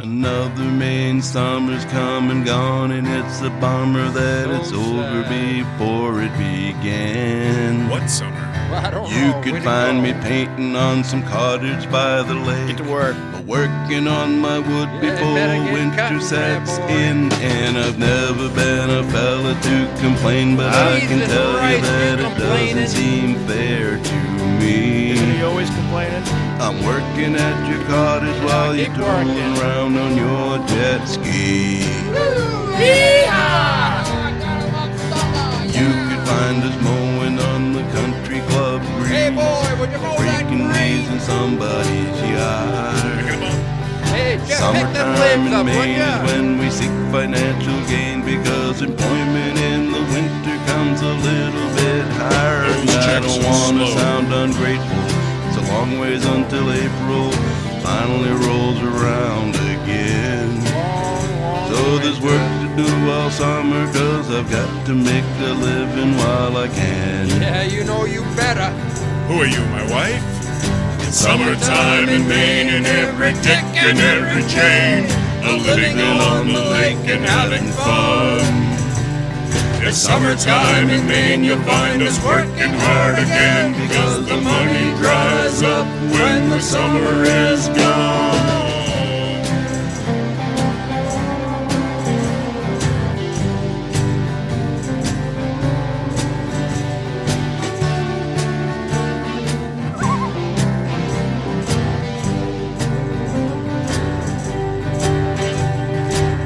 Another Maine summer's come and gone, and it's a bummer that So it's over sad. before it began. What summer? Well, I don't You know. could Way to find go. me painting on some cottage by the lake, Get to work. or working on my wood Yeah, before better get winter cutting, sets there, boy. in. And I've never been a fella to complain, but I Cheese can and tell you rice, that you're it doesn't complaining. seem fair to me. Isn't he always complaining? I'm working at your cottage while you're keep tooling working. around on your jet ski. You could find us mowing on the country club green, Hey, boy, would you mow that breaking leaves in green? somebody's yard. Hey, just pick them Summertime limbs in up, would Maine is ya? when we seek financial gain, because employment in the winter comes a little bit higher. And Those I checks don't are want to slow. sound ungrateful. It's a long ways until April finally rolls around again. So there's work to do all summer, 'cause I've got to make a living while I can. Yeah, you know you better. Who are you, my wife? It's summertime in Maine, and every dick and every chain are living along the lake and having fun. It's summertime in Maine, you'll find us working hard again, because the money dries up when the summer is gone.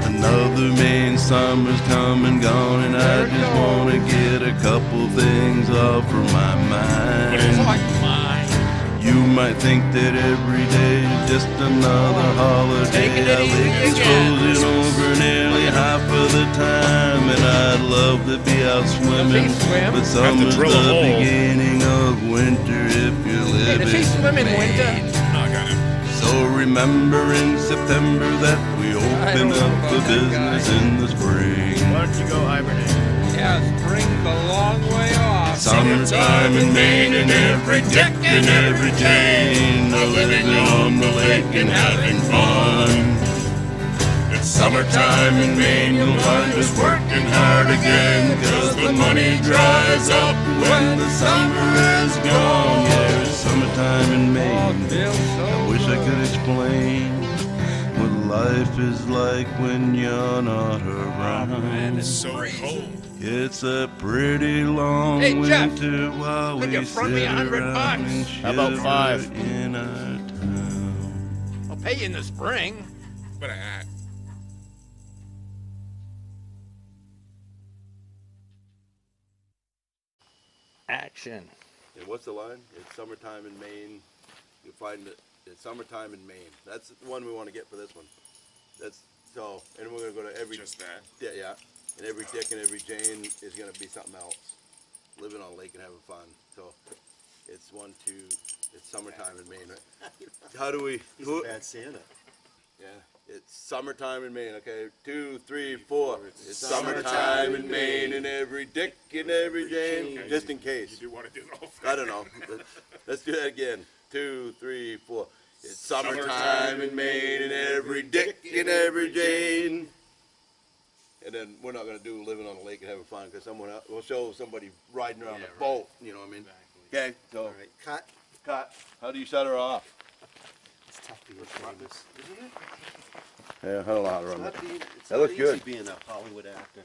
Another Maine summer's come and gone, and I just want to get a couple things off of my mind. Like mine. You might think that every day is just another holiday. Taking it Our lake easy is again. frozen over nearly half of the time, and I'd love to be out swimming. Does he swim? But summer's drill a the hole. beginning of winter if you Hey, live does he in swim in Maine. winter? I got it. So remember in September that we open don't know up about the that business guy. in the spring. Why don't you go hibernate? Yeah, spring's a long way off. Summertime in Maine, and every dick and every Jane are living on the lake and having fun. It's Summertime in Maine, you'll find us working hard again, 'cause the money dries up when the summer is gone. Yeah, it's summertime in Oh, Maine. it feels so I wish I good. could explain what life is like when you're not around. Man, It's it's so cold. It's a pretty long Hey, Jeff, winter while could we you sit front me $100 around and bucks? How about shiver 5? in our town. I'll pay you in the spring. But Action. And what's the line? It's summertime in Maine. You find it. It's summertime in Maine. That's the one we want to get for this one. That's so. And we're gonna go to every. just that. Yeah, yeah. And every Dick and every Jane is gonna be something else. Living on a lake and having fun. So it's 1, 2. It's summertime in Maine, right? How do we? He's a bad Santa. Yeah. It's summertime in Maine. Okay. 2, 3, 4. It's summertime in Maine, and every Dick and every Jane. Just in case. You do want to do the whole thing. I don't know. Let's do that again. 2, 3, 4. It's summertime in Maine, and every Dick and every Jane. And then we're not gonna do living on a lake and having fun, because someone else, we'll show somebody riding around a boat. You know what I mean? Okay. So All right, cut. cut. How do you shut her off? It's tough being famous. Yeah, I don't know how to run It's that. not being, it's That not looks easy good. being a Hollywood actor.